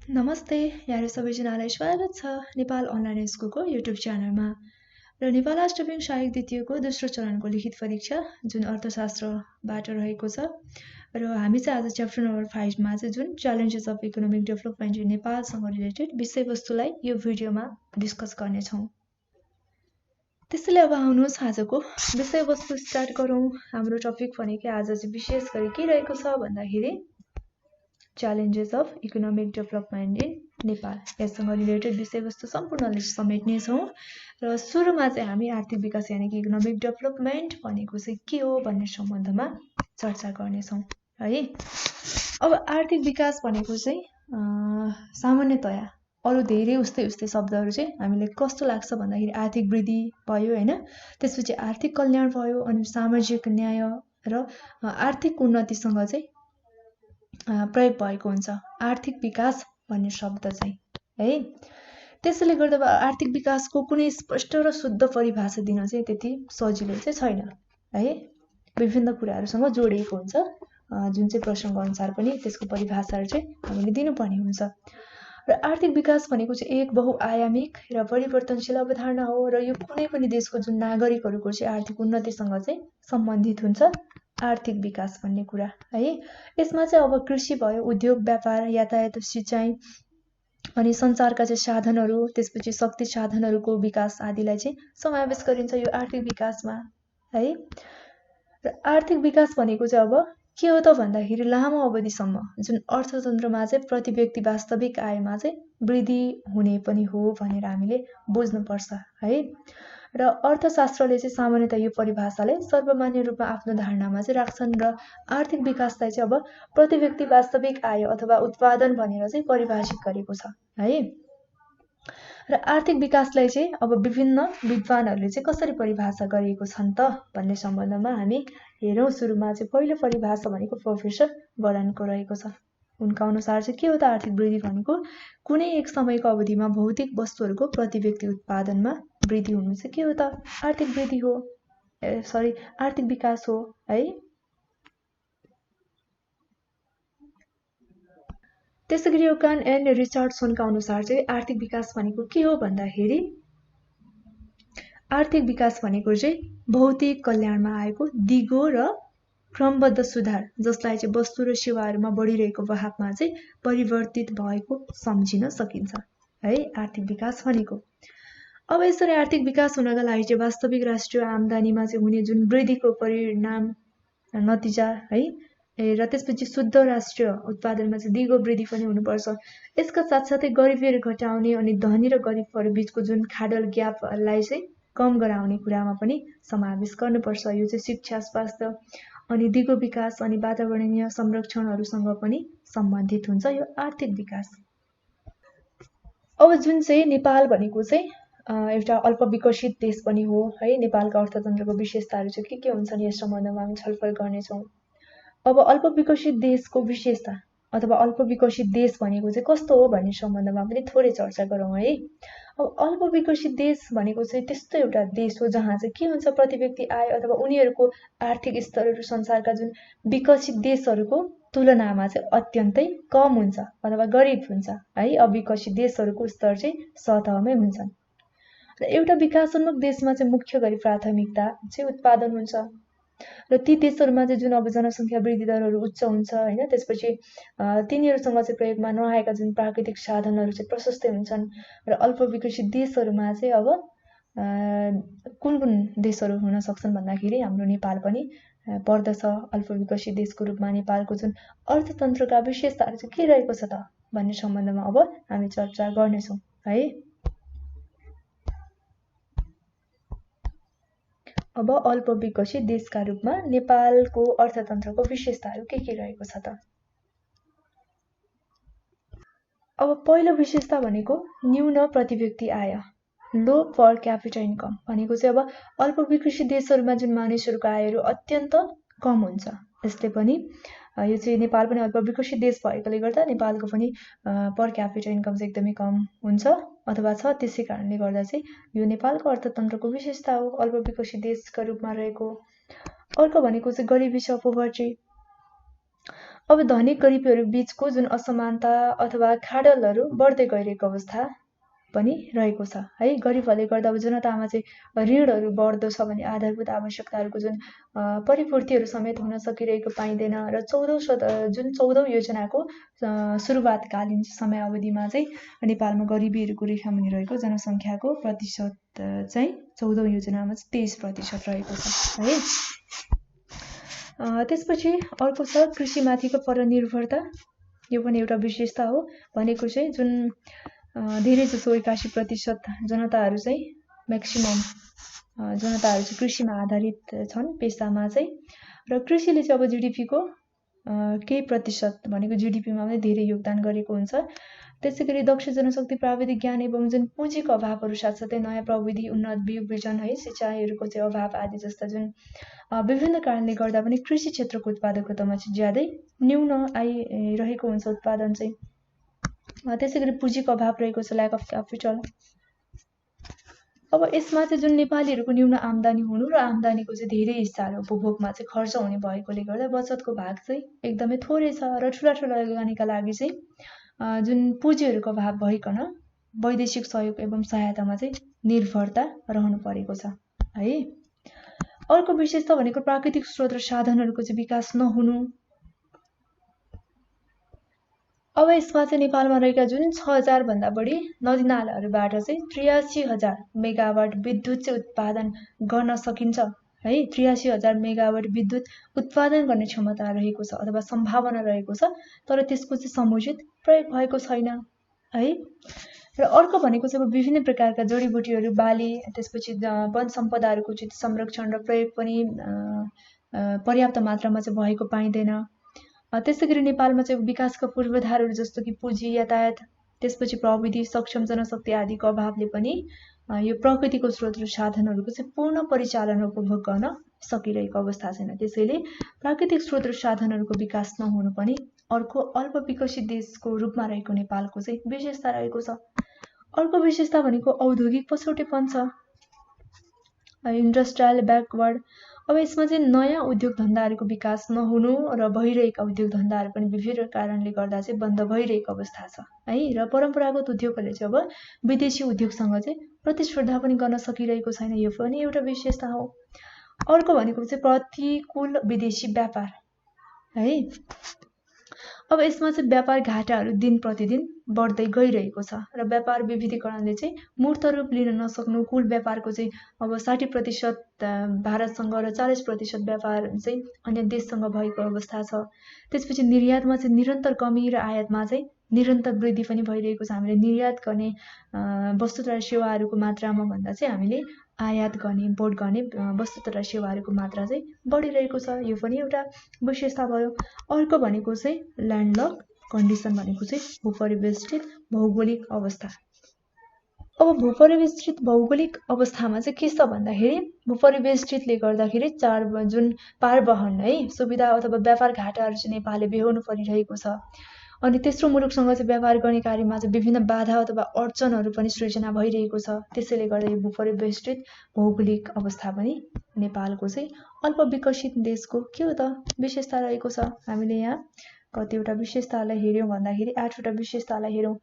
नमस्ते, यहाँहरू सबैजनालाई स्वागत छ नेपाल अनलाइन स्कुलको युट्युब च्यानलमा। र नेपाल अष्टमी सहायक द्वितीयको दोस्रो चरणको लिखित परीक्षा जुन अर्थशास्त्रबाट रहेको छ र हामी चाहिँ आज च्याप्टर नम्बर 5 मा चाहिँ जुन challenges of economic development in नेपालसँग रिलेटेड विषयवस्तुलाई यो भिडियोमा डिस्कस गर्नेछौँ। त्यसैले अब आउनुहोस् आजको विषयवस्तु स्टार्ट गरौँ। हाम्रो टपिक भनेकै आज चाहिँ विशेष गरी के रहेको छ भन्दाखेरि challenges of economic development in Nepal, यससँग रिलेटेड विषयवस्तु सम्पूर्णले समेट्ने छौँ। र सुरुमा चाहिँ हामी आर्थिक विकास यानि कि इकोनोमिक डेभलपमेन्ट भनेको चाहिँ के हो भन्ने सम्बन्धमा चर्चा गर्नेछौँ है। अब आर्थिक विकास भनेको चाहिँ सामान्यतया अरू धेरै उस्तै शब्दहरू चाहिँ हामीले कस्तो लाग्छ भन्दाखेरि आर्थिक वृद्धि भयो हैन, त्यसपछि आर्थिक कल्याण भयो, अनि सामाजिक न्याय र आर्थिक उन्नतिसँग चाहिँ प्रयोग भएको हुन्छ आर्थिक विकास भन्ने शब्द चाहिँ है। त्यसैले गर्दा आर्थिक विकासको कुनै स्पष्ट र शुद्ध परिभाषा दिन चाहिँ त्यति सजिलो चाहिँ छैन है। विभिन्न कुराहरूसँग जोडिएको हुन्छ, जुन चाहिँ प्रसङ्ग अनुसार पनि त्यसको परिभाषाहरू चाहिँ हामीले दिनुपर्ने हुन्छ। र आर्थिक विकास भनेको चाहिँ एक बहुआयामिक र परिवर्तनशील अवधारणा हो र यो कुनै पनि देशको जुन नागरिकहरूको चाहिँ आर्थिक उन्नतिसँग चाहिँ सम्बन्धित हुन्छ आर्थिक विकास भन्ने कुरा है। यसमा चाहिँ अब कृषि भयो, उद्योग व्यापार, यातायात, सिँचाइ अनि सञ्चारका चाहिँ साधनहरू, त्यसपछि शक्ति साधनहरूको विकास आदिलाई चाहिँ समावेश गरिन्छ यो आर्थिक विकासमा है। र आर्थिक विकास भनेको चाहिँ अब के हो त भन्दाखेरि लामो अवधिसम्म जुन अर्थतन्त्रमा चाहिँ प्रति व्यक्ति वास्तविक आयमा चाहिँ वृद्धि हुने पनि हो भनेर हामीले बुझ्नुपर्छ है। र अर्थशास्त्रले चाहिँ सामान्यतः यो परिभाषाले सर्वमान्य रूपमा आफ्नो धारणामा चाहिँ राख्छन् र आर्थिक विकासलाई चाहिँ अब प्रति व्यक्ति वास्तविक आय अथवा उत्पादन भनेर चाहिँ परिभाषित गरेको छ है। र आर्थिक विकासलाई चाहिँ अब विभिन्न विद्वानहरूले चाहिँ कसरी परिभाषा गरिएको छन् त भन्ने सम्बन्धमा हामी हेरौँ। सुरुमा चाहिँ पहिलो परिभाषा भनेको प्रोफेसर बर्डनको रहेको छ। उनका अनुसार चाहिँ के हो त आर्थिक वृद्धि भनेको कुनै एक समयको अवधिमा भौतिक वस्तुहरूको प्रति व्यक्ति उत्पादनमा वृद्धि हुनु चाहिँ के हो त आर्थिक वृद्धि हो, आर्थिक विकास हो है। त्यसैगरी योकान एन्ड रिचर्डसनका अनुसार चाहिँ आर्थिक विकास भनेको के हो भन्दाखेरि आर्थिक विकास भनेको चाहिँ भौतिक कल्याणमा आएको दिगो र क्रमबद्ध सुधार जसलाई चाहिँ वस्तु र सेवाहरूमा बढिरहेको बहावमा चाहिँ परिवर्तित भएको सम्झिन सकिन्छ है आर्थिक विकास भनेको। अब यसरी आर्थिक विकास हुनका लागि चाहिँ वास्तविक राष्ट्रिय आम्दानीमा चाहिँ हुने जुन वृद्धिको परिणाम नतिजा है र त्यसपछि शुद्ध राष्ट्रिय उत्पादनमा चाहिँ दिगो वृद्धि पनि हुनुपर्छ। यसका साथसाथै गरिबीहरू घटाउने अनि धनी र गरिबहरू बीचको जुन खाडल ग्यापलाई चाहिँ कम गराउने कुरामा पनि समावेश गर्नुपर्छ। यो चाहिँ शिक्षा, स्वास्थ्य अनि दिगो विकास अनि वातावरणीय संरक्षणहरूसँग पनि सम्बन्धित हुन्छ यो आर्थिक विकास। अब जुन चाहिँ नेपाल भनेको चाहिँ एउटा अल्प विकसित देश पनि हो है। नेपालका अर्थतन्त्रको विशेषताहरू चाहिँ के हुन्छन् यस सम्बन्धमा हामी छलफल गर्नेछौँ। अब अल्प विकसित देशको विशेषता अथवा अल्प विकसित देश भनेको चाहिँ कस्तो हो भन्ने सम्बन्धमा पनि थोरै चर्चा गरौँ है। अब अल्प विकसित देश भनेको चाहिँ त्यस्तो एउटा देश हो जहाँ चाहिँ के हुन्छ प्रति व्यक्ति आय अथवा उनीहरूको आर्थिक स्तरहरू संसारका जुन विकसित देशहरूको तुलनामा चाहिँ अत्यन्तै कम हुन्छ अथवा गरिब हुन्छ है। अविकसित देशहरूको स्तर चाहिँ सतहमै हुन्छन्। र एउटा विकासोन्मुख देशमा चाहिँ मुख्य गरी प्राथमिकता चाहिँ उत्पादन हुन्छ र ती देशहरूमा चाहिँ जुन अब जनसङ्ख्या वृद्धि दरहरू उच्च हुन्छ हैन, त्यसपछि तिनीहरूसँग चाहिँ प्रयोगमा नआएका जुन प्राकृतिक साधनहरू चाहिँ प्रशस्तै हुन्छन्। र अल्प विकसित देशहरूमा चाहिँ अब कुन कुन देशहरू हुन सक्छन् भन्दाखेरि हाम्रो नेपाल पनि पर्दछ अल्प विकसित देशको रूपमा। नेपालको जुन अर्थतन्त्रका विशेषताहरू चाहिँ के रहेको छ त भन्ने सम्बन्धमा अब हामी चर्चा गर्नेछौँ है। अब अल्प विकसित देशका रूपमा नेपालको अर्थतन्त्रको विशेषताहरू के रहेको छ त। अब पहिलो विशेषता भनेको न्यून प्रति व्यक्ति आय, लो पर क्यापिटा इन्कम भनेको चाहिँ अब अल्प विकसित देशहरूमा जुन मानिसहरूको आयहरू अत्यन्त कम हुन्छ। यसले पनि यो चाहिँ नेपाल पनि अल्प विकसित देश भएकोले गर्दा नेपालको पनि पर क्यापिटा इन्कम चाहिँ एकदमै कम हुन्छ अथवा छ। त्यसै कारणले गर्दा चाहिँ यो नेपालको अर्थतन्त्रको विशेषता हो अल्प विकसित देशका रूपमा रहेको। अर्को भनेको चाहिँ गरिबी छ, पोभर्टी। अब धनी गरिबहरू बीचको जुन असमानता अथवा खाडलहरू बढ्दै गइरहेको अवस्था पनि रहेको छ है। गरिबहरूले गर्दा अब जनतामा चाहिँ ऋणहरू बढ्दो छ भने आधारभूत आवश्यकताहरूको जुन परिपूर्तिहरू समेत हुन सकिरहेको पाइँदैन र 14औं योजनाको सुरुवातकालीन समयावधिमा चाहिँ नेपालमा गरिबीहरूको रेखामुनि रहेको जनसङ्ख्याको प्रतिशत चाहिँ 14औं योजनामा चाहिँ 23% रहेको छ है। त्यसपछि अर्को छ कृषिमाथिको परनिर्भरता। यो पनि एउटा विशेषता हो। भनेको चाहिँ जुन धेरै जसो 81% जनताहरू चाहिँ म्याक्सिमम जनताहरू चाहिँ कृषिमा आधारित छन् पेसामा चाहिँ, र कृषिले चाहिँ अब जीडीपीको केही प्रतिशत भनेको जीडीपीमा पनि धेरै योगदान गरेको हुन्छ। त्यसैगरी दक्ष जनशक्ति, प्राविधिक ज्ञान एवं जुन पुँजीको अभावहरू साथसाथै नयाँ प्रविधि, उन्नत बिउ बिजन है, सिँचाइहरूको चाहिँ अभाव आदि जस्ता जुन विभिन्न कारणले गर्दा पनि कृषि क्षेत्रको उत्पादकतामा चाहिँ ज्यादै न्यून आइरहेको हुन्छ उत्पादन चाहिँ। त्यसैगरी पुँजीको अभाव रहेको छ, ल्याक अफ क्यापिटल। अब यसमा चाहिँ जुन नेपालीहरूको न्यून आम्दानी हुनु र आम्दानीको चाहिँ धेरै हिस्साहरू उपभोगमा चाहिँ खर्च हुने भएकोले गर्दा बचतको भाग चाहिँ एकदमै थोरै छ र ठुला लगानीका लागि चाहिँ जुन पुँजीहरूको अभाव भइकन वैदेशिक सहयोग एवं सहायतामा चाहिँ निर्भरता रहनु परेको छ है। अर्को विशेषता भनेको प्राकृतिक स्रोत र साधनहरूको चाहिँ विकास नहुनु। अब यसमा चाहिँ नेपालमा रहेका जुन 6000 भन्दा बढी नदीनालाहरूबाट चाहिँ 83,000 मेगावाट विद्युत चाहिँ उत्पादन गर्न सकिन्छ है। 83,000 मेगावाट विद्युत उत्पादन गर्ने क्षमता रहेको छ अथवा सम्भावना रहेको छ, तर त्यसको चाहिँ समुचित प्रयोग भएको छैन है। र अर्को भनेको चाहिँ अब विभिन्न प्रकारका जडीबुटीहरू, बाली, त्यसपछि वन सम्पदाहरूको चाहिँ संरक्षण र प्रयोग पनि पर्याप्त मात्रामा चाहिँ भएको पाइँदैन। त्यसैगरी नेपालमा चाहिँ विकासका पूर्वाधारहरू जस्तो कि पुँजी, यातायात, त्यसपछि प्रविधि, सक्षम जनशक्ति आदिको अभावले पनि यो प्रकृतिको स्रोत र साधनहरूको चाहिँ पूर्ण परिचालन उपभोग गर्न सकिरहेको अवस्था छैन। त्यसैले प्राकृतिक स्रोत र साधनहरूको विकास नहुनु पनि अर्को अल्प विकसित देशको रूपमा रहेको नेपालको चाहिँ विशेषता रहेको छ। अर्को विशेषता भनेको औद्योगिक पछौटेपन छ, इन्डस्ट्रियल ब्याकवर्ड। अब यसमा चाहिँ नयाँ उद्योग धन्दाहरूको विकास नहुनु र भइरहेका उद्योग धन्दाहरू पनि विभिन्न कारणले गर्दा चाहिँ बन्द भइरहेको अवस्था छ है। र परम्परागत उद्योगहरूले चाहिँ अब विदेशी उद्योगसँग चाहिँ प्रतिस्पर्धा पनि गर्न सकिरहेको छैन। यो पनि एउटा विशेषता हो। अर्को भनेको चाहिँ प्रतिकूल विदेशी व्यापार है। अब यसमा चाहिँ व्यापार घाटाहरू दिन प्रतिदिन बढ्दै गइरहेको छ र व्यापार विविधीकरणले चाहिँ मूर्त रूप लिन नसक्नु, कुल व्यापारको चाहिँ अब 60% भारतसँग र 40% व्यापार चाहिँ अन्य देशसँग भएको अवस्था छ। त्यसपछि निर्यातमा चाहिँ निरन्तर कमी र आयातमा चाहिँ निरन्तर वृद्धि पनि भइरहेको छ। हामीले निर्यात गर्ने वस्तु तथा सेवाहरूको मात्रामा भन्दा चाहिँ हामीले आयात गर्ने, इम्पोर्ट गर्ने वस्तु तथा सेवाहरूको मात्रा चाहिँ बढिरहेको छ। यो पनि एउटा विशेषता भयो। अर्को भनेको चाहिँ ल्यान्डलक कन्डिसन, भनेको चाहिँ भूपरिवेष्टित भौगोलिक अवस्था। अब भूपरिवेष्टित भौगोलिक अवस्थामा चाहिँ के छ भन्दाखेरि भूपरिवेष्टितले गर्दाखेरि जुन पारवहन है सुविधा अथवा व्यापार घाटाहरू चाहिँ नेपालले बेहोर्नु परिरहेको छ। अनि तेस्रो मुलुकसँग चाहिँ व्यापार गर्ने कार्यमा चाहिँ विभिन्न बाधा अथवा अडचनहरू पनि सृजना भइरहेको छ। त्यसैले गर्दा यो भूपरिवेष्टित भौगोलिक अवस्था पनि नेपालको चाहिँ अल्प विकसित देशको के हो त विशेषता रहेको छ। हामीले यहाँ कतिवटा विशेषतालाई हेर्यौँ भन्दाखेरि 8वटा विशेषतालाई हेरौँ।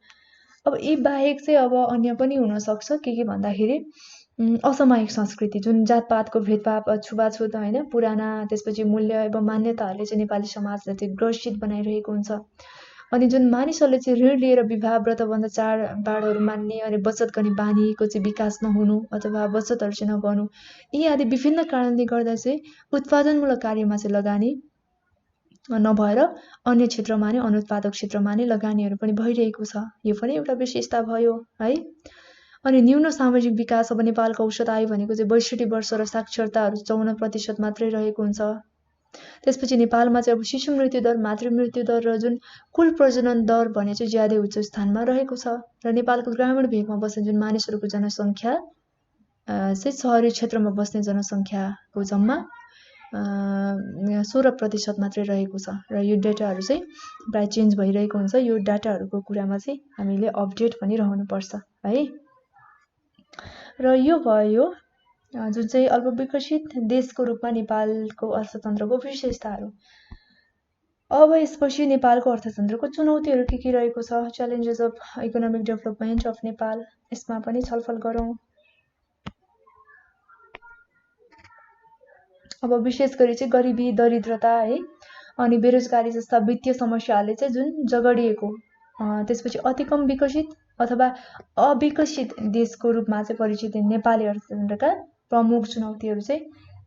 अब यी बाहेक चाहिँ अब अन्य पनि हुन सक्छ। के भन्दाखेरि असामयिक संस्कृति, जुन जातपातको भेदभाव, छुवाछुत होइन, पुराना त्यसपछि मूल्य एवं मान्यताहरूले चाहिँ नेपाली समाजलाई चाहिँ ग्रसित बनाइरहेको हुन्छ। अनि जुन मानिसहरूले चाहिँ ऋण लिएर विवाह, व्रतबन्ध, चाडबाडहरू मान्ने अनि बचत गर्ने बानीको चाहिँ विकास नहुनु अथवा बचतहरू चाहिँ नगर्नु, यी आदि विभिन्न कारणले गर्दा चाहिँ उत्पादनमूलक कार्यमा चाहिँ लगानी नभएर अन्य क्षेत्रमा नै, अनुत्पादक क्षेत्रमा नै लगानीहरू पनि भइरहेको छ। यो पनि एउटा विशेषता भयो है। अनि न्यून सामाजिक विकास, अब नेपालको औसत आयु भनेको चाहिँ 62 वर्ष र साक्षरताहरू 54% मात्रै रहेको हुन्छ। त्यसपछि नेपालमा चाहिँ अब शिशु मृत्यु दर, मातृ मृत्यु दर र जुन कुल प्रजनन दर भने चाहिँ ज्यादै उच्च स्थानमा रहेको छ। र नेपालको ग्रामीण भेगमा बस्ने जुन मानिसहरूको जनसङ्ख्या चाहिँ सहरी क्षेत्रमा बस्ने जनसङ्ख्याको जम्मा 16% मात्रै रहेको छ। र यो डाटाहरू चाहिँ प्राय चेन्ज भइरहेको हुन्छ। यो डाटाहरूको कुरामा चाहिँ हामीले अपडेट पनि रहनुपर्छ है। र यो भयो जुन चाहिँ अल्प विकसित देशको रूपमा नेपालको अर्थतन्त्रको विशेषताहरू। अब यसपछि नेपालको अर्थतन्त्रको चुनौतीहरू के रहेको छ, challenges of economic development of Nepal, यसमा पनि छलफल गरौँ। अब विशेष गरी चाहिँ गरिबी, दरिद्रता है अनि बेरोजगारी जस्ता वित्तीय समस्याहरूले चाहिँ जुन जगडिएको, त्यसपछि अति कम विकसित अथवा अविकसित देशको रूपमा चाहिँ परिचित नेपाली अर्थतन्त्रका प्रमुख चुनौतीहरू चाहिँ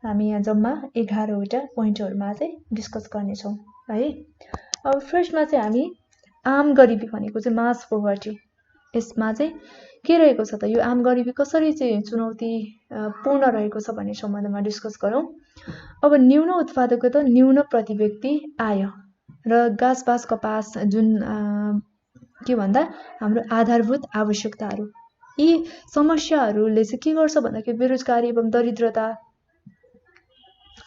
हामी यहाँ जम्मा 11वटा पोइन्टहरूमा चाहिँ डिस्कस गर्नेछौँ है। अब फर्स्टमा चाहिँ हामी आम गरिबी भनेको चाहिँ मास पोभर्टी, यसमा चाहिँ के रहेको छ त, यो आम गरिबी कसरी चाहिँ चुनौती पूर्ण रहेको छ भन्ने सम्बन्धमा डिस्कस गरौँ। अब न्यून उत्पादकता, न्यून प्रति व्यक्ति आय र घाँस बास कपास जुन के भन्दा हाम्रो आधारभूत आवश्यकताहरू, यी समस्याहरूले चाहिँ के गर्छ भन्दाखेरि बेरोजगारी एवं दरिद्रता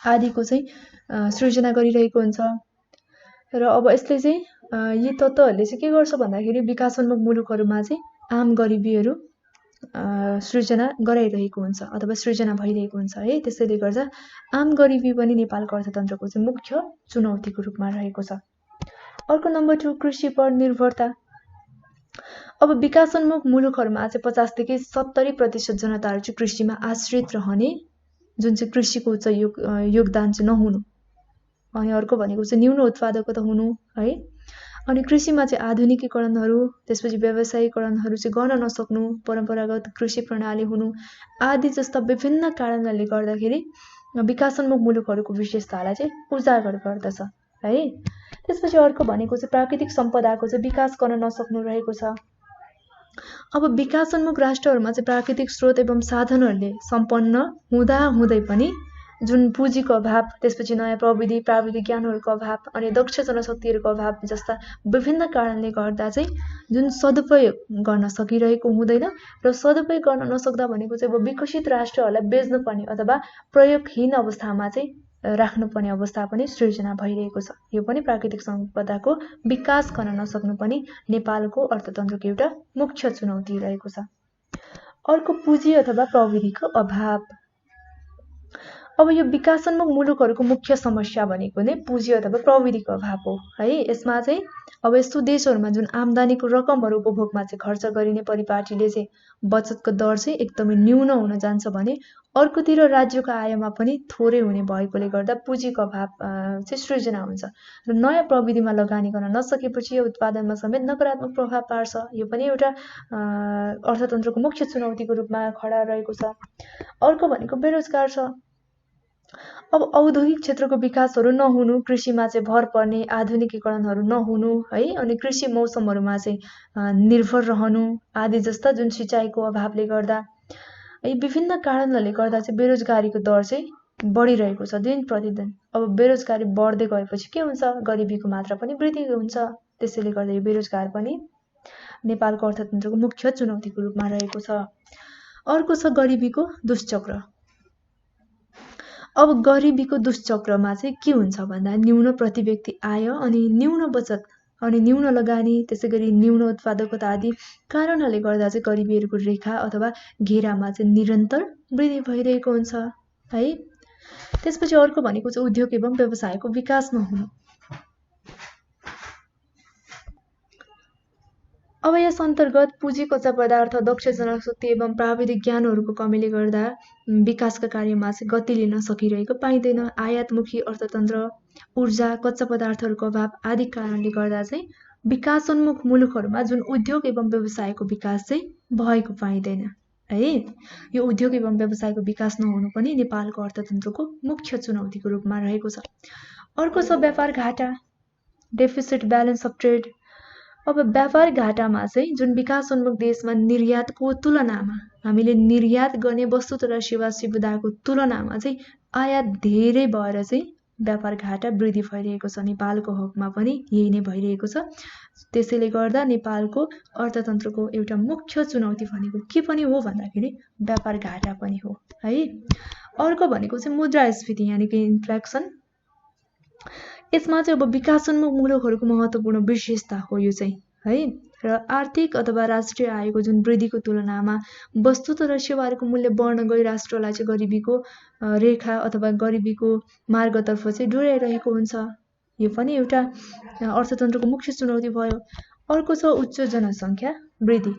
आदिको चाहिँ सृजना गरिरहेको हुन्छ। र अब यसले चाहिँ यी तत्त्वहरूले चाहिँ के गर्छ भन्दाखेरि विकासोन्मुख मुलुकहरूमा चाहिँ आम गरिबीहरू सृजना गराइरहेको हुन्छ अथवा सृजना भइरहेको हुन्छ है। त्यसैले गर्दा आम गरिबी पनि नेपालको अर्थतन्त्रको चाहिँ मुख्य चुनौतीको रूपमा रहेको छ। अर्को नम्बर 2 कृषि पर निर्भरता। अब विकासोन्मुख मुलुकहरूमा चाहिँ 50 देखि 70% जनताहरू चाहिँ कृषिमा आश्रित रहने, जुन चाहिँ कृषिको चाहिँ योगदान चाहिँ नहुनु, अनि अर्को भनेको चाहिँ न्यून उत्पादकता हुनु है। अनि कृषिमा चाहिँ आधुनिकीकरणहरू, त्यसपछि व्यवसायीकरणहरू चाहिँ गर्न नसक्नु, परम्परागत कृषि प्रणाली हुनु आदि जस्ता विभिन्न कारणहरूले गर्दाखेरि विकासोन्मुख मुलुकहरूको विशेषतालाई चाहिँ उजागर गर्दछ है। त्यसपछि अर्को भनेको चाहिँ प्राकृतिक सम्पदाको चाहिँ विकास गर्न नसक्नु रहेको छ। अब विकासोन्मुख राष्ट्रहरूमा चाहिँ प्राकृतिक स्रोत एवं साधनहरूले सम्पन्न हुँदा हुँदै पनि जुन पुँजीको अभाव, त्यसपछि नयाँ प्रविधि प्राविधिक ज्ञानहरूको अभाव अनि दक्ष जनशक्तिहरूको अभाव जस्ता विभिन्न कारणले गर्दा चाहिँ जुन सदुपयोग गर्न सकिरहेको हुँदैन र सदुपयोग गर्न नसक्दा भनेको चाहिँ अब विकसित राष्ट्रहरूलाई बेच्नुपर्ने अथवा प्रयोगहीन अवस्थामा चाहिँ राख्नुपर्ने अवस्था पनि सृजना भइरहेको छ। यो पनि प्राकृतिक सम्पदाको विकास गर्न नसक्नु पनि नेपालको अर्थतन्त्रको एउटा मुख्य चुनौती रहेको छ। अर्को पुँजी अथवा प्रविधिको अभाव। अब यो विकासोन्मुख मुलुकहरूको मुख्य समस्या भनेको नै पुँजी अथवा प्रविधिको अभाव हो है। यसमा चाहिँ अब यस्तो देशहरूमा जुन आम्दानीको रकमहरू उपभोगमा चाहिँ खर्च गरिने परिपाटीले चाहिँ बचतको दर चाहिँ एकदमै न्यून हुन जान्छ भने अर्कोतिर राज्यको आयमा पनि थोरै हुने भएकोले गर्दा पुँजीको अभाव चाहिँ सृजना हुन्छ र नयाँ प्रविधिमा लगानी गर्न नसकेपछि यो उत्पादनमा समेत नकारात्मक प्रभाव पार्छ। यो पनि एउटा अर्थतन्त्रको मुख्य चुनौतीको रूपमा खडा रहेको छ। अर्को भनेको बेरोजगार छ। अब औद्योगिक क्षेत्रको विकासहरू नहुनु, कृषिमा चाहिँ भर पर्ने, आधुनिकीकरणहरू नहुनु है, अनि कृषि मौसमहरूमा चाहिँ निर्भर रहनु आदि जस्ता जुन सिँचाइको अभावले गर्दा यी विभिन्न कारणहरूले गर्दा चाहिँ बेरोजगारीको दर चाहिँ बढिरहेको छ दिन प्रतिदिन। अब बेरोजगारी बढ्दै गएपछि के हुन्छ, गरिबीको मात्रा पनि वृद्धि हुन्छ। त्यसैले गर्दा यो बेरोजगार पनि नेपालको अर्थतन्त्रको मुख्य चुनौतीको रूपमा रहेको छ। अर्को छ गरिबीको दुष्चक्र। अब गरिबीको दुष्चक्रमा चाहिँ के हुन्छ भन्दा न्यून प्रति व्यक्ति आय अनि न्यून बचत अनि न्यून लगानी, त्यसै गरी न्यून उत्पादकता आदि कारणहरूले गर्दा चाहिँ गरिबीहरूको रेखा अथवा घेरामा चाहिँ निरन्तर वृद्धि भइरहेको हुन्छ है। त्यसपछि अर्को भनेको चाहिँ उद्योग एवं व्यवसायको विकास नहुनु। अब यस अन्तर्गत पुँजी, कच्चा पदार्थ, दक्ष जनशक्ति एवं प्राविधिक ज्ञानहरूको कमीले गर्दा विकासका कार्यमा चाहिँ गति लिन सकिरहेको पाइँदैन। आयातमुखी अर्थतन्त्र, ऊर्जा, कच्चा पदार्थहरूको अभाव आदि कारणले गर्दा चाहिँ विकासोन्मुख मुलुकहरूमा जुन उद्योग एवं व्यवसायको विकास चाहिँ भएको पाइँदैन है। यो उद्योग एवं व्यवसायको विकास नहुनु पनि नेपालको अर्थतन्त्रको मुख्य चुनौतीको रूपमा रहेको छ। अर्को छ व्यापार घाटा, डेफिसिट ब्यालेन्स अफ ट्रेड। अब व्यापार घाटामा चाहिँ जुन विकासोन्मुख देशमा निर्यातको तुलनामा हामीले निर्यात गर्ने वस्तु तथा सेवा सुविधाको तुलनामा चाहिँ आयात धेरै भएर चाहिँ व्यापार घाटा वृद्धि भइरहेको छ। नेपालको हकमा पनि यही नै भइरहेको छ। त्यसैले गर्दा नेपालको अर्थतन्त्रको एउटा मुख्य चुनौती भनेको के पनि हो भन्दाखेरि व्यापार घाटा पनि हो है। अर्को भनेको चाहिँ मुद्रास्फीति यानि कि इन्फ्लेक्सन। यसमा चाहिँ अब विकासोन्मुख मुलुकहरूको महत्त्वपूर्ण विशेषता हो यो चाहिँ है। र आर्थिक अथवा राष्ट्रिय आयको जुन वृद्धिको तुलनामा वस्तु र सेवाहरूको मूल्य बढ्न गई राष्ट्रलाई चाहिँ गरिबीको रेखा अथवा गरिबीको मार्गतर्फ चाहिँ डोर्याइरहेको हुन्छ यो पनि एउटा अर्थतन्त्रको मुख्य चुनौती भयो। अर्को छ उच्च जनसङ्ख्या वृद्धि।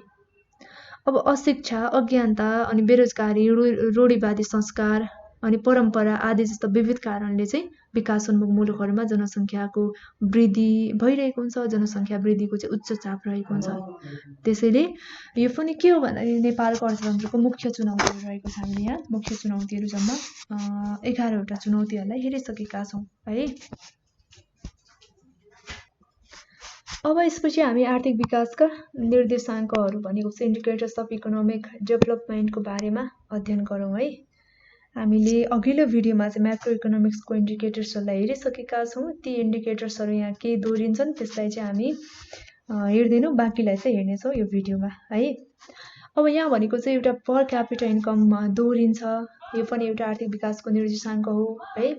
अब अशिक्षा, अज्ञानता अनि बेरोजगारी, रूढिवादी संस्कार अनि परम्परा आदि जस्ता विविध कारणले चाहिँ विकासोन्मुख मुलुकहरूमा जनसङ्ख्याको वृद्धि भइरहेको हुन्छ, जनसङ्ख्या वृद्धिको चाहिँ उच्च चाप रहेको हुन्छ। त्यसैले यो पनि के हो भन्दाखेरि नेपालको अर्थतन्त्रको मुख्य चुनौतीहरू रहेको छ। हामीले यहाँ मुख्य चुनौतीहरू जम्मा 11वटा चुनौतीहरूलाई हेरिसकेका छौँ है। अब यसपछि हामी आर्थिक विकासका निर्देशाङ्कहरू भनेको चाहिँ इन्डिकेटर्स अफ इकोनोमिक डेभलपमेन्टको बारेमा अध्ययन गरौँ है। हामीले अघिल्लो भिडियोमा चाहिँ म्याक्रो इकोनोमिक्सको इन्डिकेटर्सहरूलाई हेरिसकेका छौँ। ती इन्डिकेटर्सहरू यहाँ के दोहोरिन्छन् त्यसलाई चाहिँ हामी हेर्दैनौँ, बाँकीलाई चाहिँ हेर्नेछौँ यो भिडियोमा है। अब यहाँ भनेको चाहिँ एउटा पर क्यापिटा इन्कम दोहोरिन्छ, यो पनि एउटा आर्थिक विकासको निर्देशाङ्क हो है।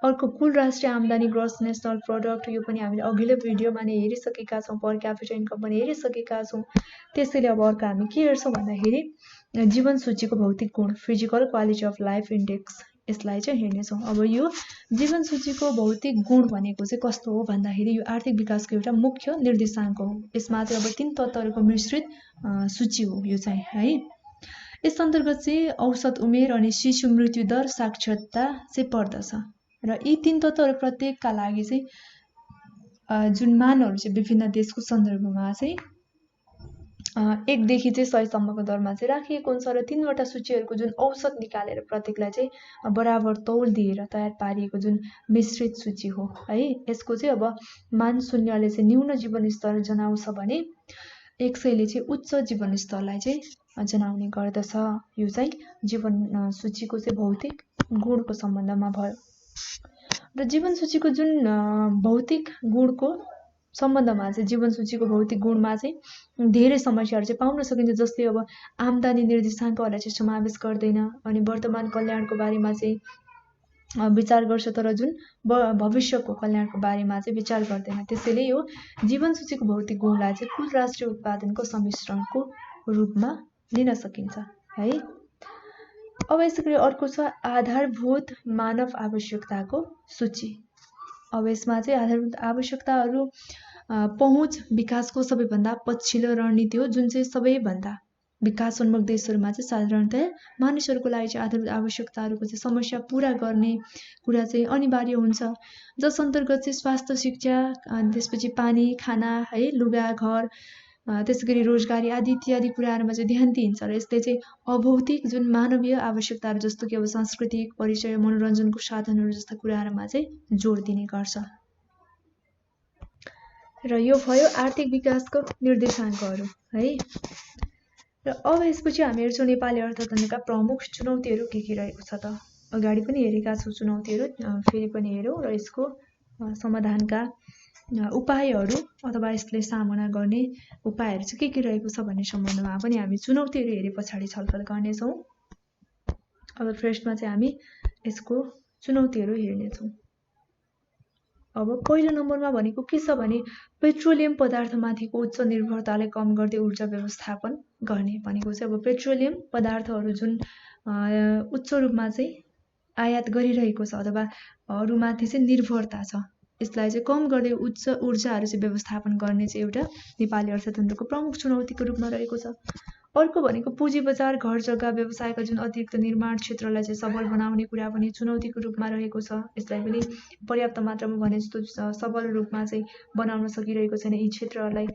अर्को कुल राष्ट्रिय आम्दानी ग्रोस नेसनल प्रोडक्ट, यो पनि हामीले अघिल्लो भिडियोमा नै हेरिसकेका छौँ, पर क्यापिटा इन्कम पनि हेरिसकेका छौँ। त्यसैले अब अर्को हामी के हेर्छौँ भन्दाखेरि जीवन सूचीको भौतिक गुण physical quality of life index, यसलाई चाहिँ हेर्नेछौँ। अब यो जीवन सूचीको भौतिक गुण भनेको चाहिँ कस्तो हो भन्दाखेरि यो आर्थिक विकासको एउटा मुख्य निर्देशाङ्क हो। यसमा चाहिँ अब 3 तत्त्वहरूको मिश्रित सूची हो यो चाहिँ है। यस अन्तर्गत चाहिँ औसत उमेर अनि शिशु मृत्यु दर साक्षरता चाहिँ पर्दछ र यी 3 तत्त्वहरू प्रत्येकका लागि चाहिँ जुन मानहरू चाहिँ विभिन्न देशको सन्दर्भमा चाहिँ 1 देखि चाहिँ 100 सम्मको दरमा चाहिँ राखिएको हुन्छ र 3वटा सूचीहरूको जुन औसत निकालेर प्रत्येकलाई चाहिँ बराबर तौल दिएर तयार पारिएको जुन मिश्रित सूची हो है। यसको चाहिँ अब मान 0ले चाहिँ न्यून जीवनस्तर जनाउँछ भने 100ले चाहिँ उच्च जीवनस्तरलाई चाहिँ जनाउने गर्दछ। यो चाहिँ जीवन सूचीको चाहिँ भौतिक गुणको सम्बन्धमा भयो र जीवन सूचीको जुन भौतिक गुणको सम्बन्धमा चाहिँ जीवन सूचीको भौतिक गुणमा चाहिँ धेरै समस्याहरू चाहिँ पाउन सकिन्छ। जस्तै अब आम्दानी निर्देशाङ्कहरूलाई चाहिँ समावेश गर्दैन अनि वर्तमान कल्याणको बारेमा चाहिँ विचार गर्छ तर जुन भविष्यको कल्याणको बारेमा चाहिँ विचार गर्दैन। त्यसैले यो जीवन सूचीको भौतिक गुणलाई चाहिँ कुल राष्ट्रिय उत्पादनको सम्मिश्रणको रूपमा लिन सकिन्छ है। अब यसैगरी अर्को छ आधारभूत मानव आवश्यकताको सूची। अब यसमा चाहिँ आधारभूत आवश्यकताहरू पहुँच विकासको सबैभन्दा पछिल्लो रणनीति हो, जुन चाहिँ सबैभन्दा विकासोन्मुख देशहरूमा चाहिँ साधारणतया मानिसहरूको लागि चाहिँ आधारभूत आवश्यकताहरूको चाहिँ समस्या पूरा गर्ने कुरा चाहिँ अनिवार्य हुन्छ, जस अन्तर्गत चाहिँ स्वास्थ्य, शिक्षा, त्यसपछि पानी, खाना है, लुगा, घर, त्यसैगरी रोजगारी आदि इत्यादि कुराहरूमा चाहिँ ध्यान दिइन्छ र यसले चाहिँ अभौतिक जुन मानवीय आवश्यकताहरू जस्तो कि अब सांस्कृतिक परिचय, मनोरञ्जनको साधनहरू जस्ता कुराहरूमा चाहिँ जोड दिने गर्छ। र यो भयो आर्थिक विकासको निर्देशाङ्कहरू है। र अब यसपछि हामी हेर्छौँ नेपाली अर्थतन्त्रका प्रमुख चुनौतीहरू के रहेको छ त। अगाडि पनि हेरेका छौँ चुनौतीहरू, फेरि पनि हेरौँ र यसको समाधानका उपायहरू अथवा यसले सामना गर्ने उपायहरू चाहिँ के रहेको छ भन्ने सम्बन्धमा पनि हामी चुनौतीहरू हेरे पछाडि छलफल गर्नेछौँ। अब फर्स्टमा चाहिँ हामी यसको चुनौतीहरू हेर्नेछौँ। अब पहिलो नम्बरमा भनेको के छ भने पेट्रोलियम पदार्थमाथिको उच्च निर्भरतालाई कम गर्दै ऊर्जा व्यवस्थापन गर्ने भनेको चाहिँ अब पेट्रोलियम पदार्थहरू जुन उच्च रूपमा चाहिँ आयात गरिरहेको छ अथवा अरूमाथि चाहिँ निर्भरता छ, यसलाई चाहिँ कम गर्दै उच्च ऊर्जाहरू चाहिँ व्यवस्थापन गर्ने चाहिँ एउटा नेपाली अर्थतन्त्रको प्रमुख चुनौतीको रूपमा रहेको छ। अर्को भनेको पुँजी बजार, घर जग्गा, व्यवसायका जुन अतिरिक्त निर्माण क्षेत्रलाई चाहिँ सबल बनाउने कुरा पनि चुनौतीको रूपमा रहेको छ। यसलाई पनि पर्याप्त मात्रामा भने जस्तो सबल रूपमा चाहिँ बनाउन सकिरहेको छैन यी क्षेत्रहरूलाई।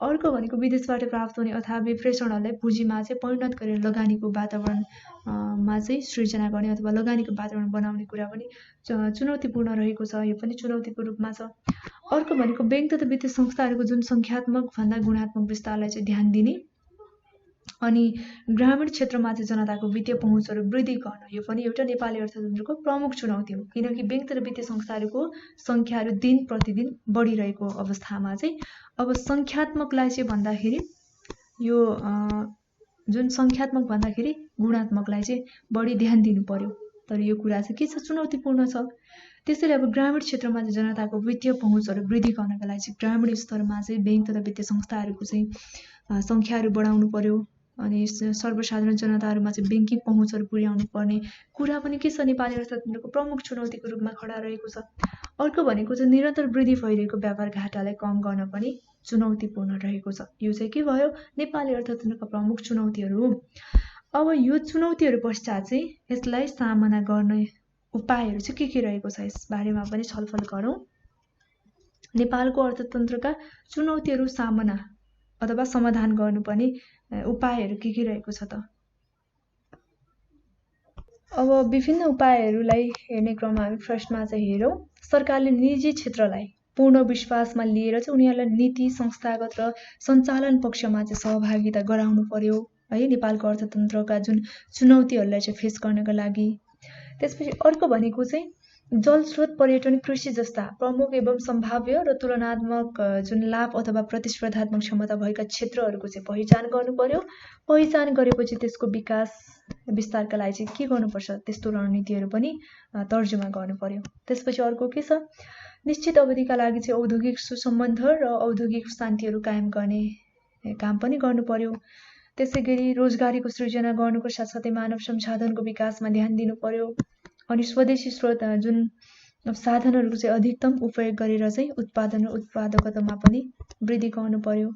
अर्को भनेको विदेशबाट प्राप्त हुने अथवा विप्रेषणहरूलाई पुँजीमा चाहिँ परिणत गरेर लगानीको वातावरणमा चाहिँ सृजना गर्ने अथवा लगानीको वातावरण बनाउने कुरा पनि चुनौतीपूर्ण रहेको छ, यो पनि चुनौतीको रूपमा छ। अर्को भनेको बैंक तथा वित्तीय संस्थाहरूको जुन सङ्ख्यात्मक भन्दा गुणात्मक विस्तारलाई चाहिँ ध्यान दिने अनि ग्रामीण क्षेत्रमा चाहिँ जनताको वित्तीय पहुँचहरू वृद्धि गर्न, यो पनि एउटा नेपाली अर्थतन्त्रको प्रमुख चुनौती हो। किनकि बैंक तथा वित्तीय संस्थाहरूको सङ्ख्याहरू दिन प्रतिदिन बढिरहेको अवस्थामा चाहिँ अब सङ्ख्यात्मकलाई चाहिँ भन्दाखेरि यो जुन सङ्ख्यात्मक भन्दाखेरि गुणात्मकलाई चाहिँ बढी ध्यान दिनु पर्यो, तर यो कुरा चाहिँ के छ, चुनौतीपूर्ण छ। त्यसैले अब ग्रामीण क्षेत्रमा चाहिँ जनताको वित्तीय पहुँचहरू वृद्धि गर्नका लागि चाहिँ ग्रामीण स्तरमा चाहिँ बैंक तथा वित्तीय संस्थाहरूको चाहिँ सङ्ख्याहरू बढाउनु पर्यो अनि सर्वसाधारण जनताहरूमा चाहिँ ब्याङ्किङ पहुँचहरू पुर्याउनु पर्ने कुरा पनि के छ नेपाली अर्थतन्त्रको प्रमुख चुनौतीको रूपमा खडा रहेको छ। अर्को भनेको चाहिँ निरन्तर वृद्धि भइरहेको व्यापार घाटालाई कम गर्न पनि चुनौतीपूर्ण रहेको छ। यो चाहिँ के भयो नेपाली अर्थतन्त्रका प्रमुख चुनौतीहरू। अब यो चुनौतीहरू पश्चात चाहिँ यसलाई सामना गर्ने उपायहरू चाहिँ के रहेको छ यस बारेमा पनि छलफल गरौँ। नेपालको अर्थतन्त्रका चुनौतीहरू सामना अथवा समाधान गर्नुपर्ने उपायहरू के रहेको छ त। अब विभिन्न उपायहरूलाई हेर्ने क्रममा हामी फर्स्टमा चाहिँ हेरौँ, सरकारले निजी क्षेत्रलाई पूर्ण विश्वासमा लिएर चाहिँ उनीहरूलाई नीति संस्थागत र सञ्चालन पक्षमा चाहिँ सहभागिता गराउनु पर्यो है नेपालको अर्थतन्त्रका जुन चुनौतीहरूलाई चाहिँ फेस गर्नका लागि। त्यसपछि अर्को भनेको चाहिँ जलस्रोत, पर्यटन, कृषि जस्ता प्रमुख एवं सम्भाव्य र तुलनात्मक जुन लाभ अथवा प्रतिस्पर्धात्मक क्षमता भएका क्षेत्रहरूको चाहिँ पहिचान गर्नु पर्यो। पहिचान गरेपछि त्यसको विकास विस्तारका लागि चाहिँ के गर्नुपर्छ त्यस्तो रणनीतिहरू पनि तर्जुमा गर्नु पर्यो। त्यसपछि अर्को के छ, निश्चित अवधिका लागि चाहिँ औद्योगिक सुसम्बन्ध र औद्योगिक शान्तिहरू कायम गर्ने काम पनि गर्नु पर्यो। त्यसै गरी रोजगारीको सृजना गर्नुको साथसाथै मानव संसाधनको विकासमा ध्यान दिनु पर्यो। अनि स्वदेशी स्रोत जुन साधनहरूको चाहिँ अधिकतम उपयोग गरेर चाहिँ उत्पादन र उत्पादकतामा पनि वृद्धि गर्नु पर्यो।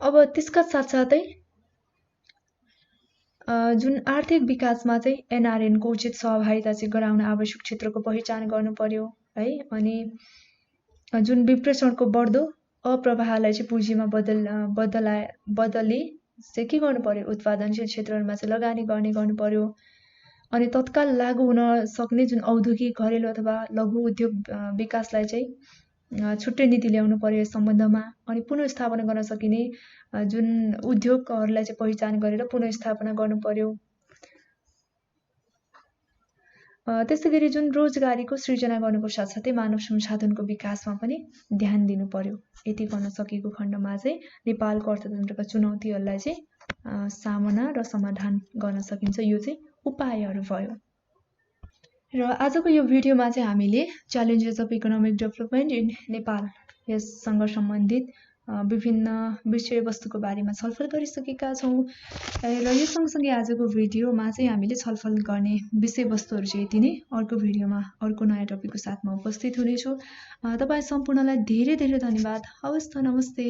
अब त्यसका साथसाथै जुन आर्थिक विकासमा चाहिँ एनआरएनको उचित सहभागिता चाहिँ गराउन आवश्यक क्षेत्रको पहिचान गर्नु पर्यो है। अनि जुन विप्रेषणको बढ्दो अप्रवाहलाई चाहिँ पुँजीमा बदली चाहिँ के गर्नु पर्यो, उत्पादनशील क्षेत्रहरूमा चाहिँ लगानी गर्नु पर्यो। अनि तत्काल लागू हुन सक्ने जुन औद्योगिक, घरेलु अथवा लघु उद्योग विकासलाई चाहिँ छुट्टै नीति ल्याउनु पर्यो यस सम्बन्धमा। अनि पुनर्स्थापना गर्न सकिने जुन उद्योगहरूलाई चाहिँ पहिचान गरेर पुनर्स्थापना गर्नु पर्यो। त्यसै गरी जुन रोजगारीको सृजना गर्नुको साथसाथै मानव संसाधनको विकासमा पनि ध्यान दिनु पर्यो। यति गर्न सकेको खण्डमा चाहिँ नेपालको अर्थतन्त्रका चुनौतीहरूलाई चाहिँ सामना र समाधान गर्न सकिन्छ। यो चाहिँ उपायहरू भयो। र आजको यो भिडियोमा चाहिँ हामीले challenges of economic development in Nepal यससँग सम्बन्धित विभिन्न विषयवस्तुको बारेमा छलफल गरिसकेका छौँ। र यो सँगसँगै आजको भिडियोमा चाहिँ हामीले छलफल गर्ने विषयवस्तुहरू चाहिँ यति नै। अर्को भिडियोमा अर्को नयाँ टपिकको साथमा उपस्थित हुनेछु। तपाईँ सम्पूर्णलाई धेरै धेरै धन्यवाद। हवस् त, नमस्ते।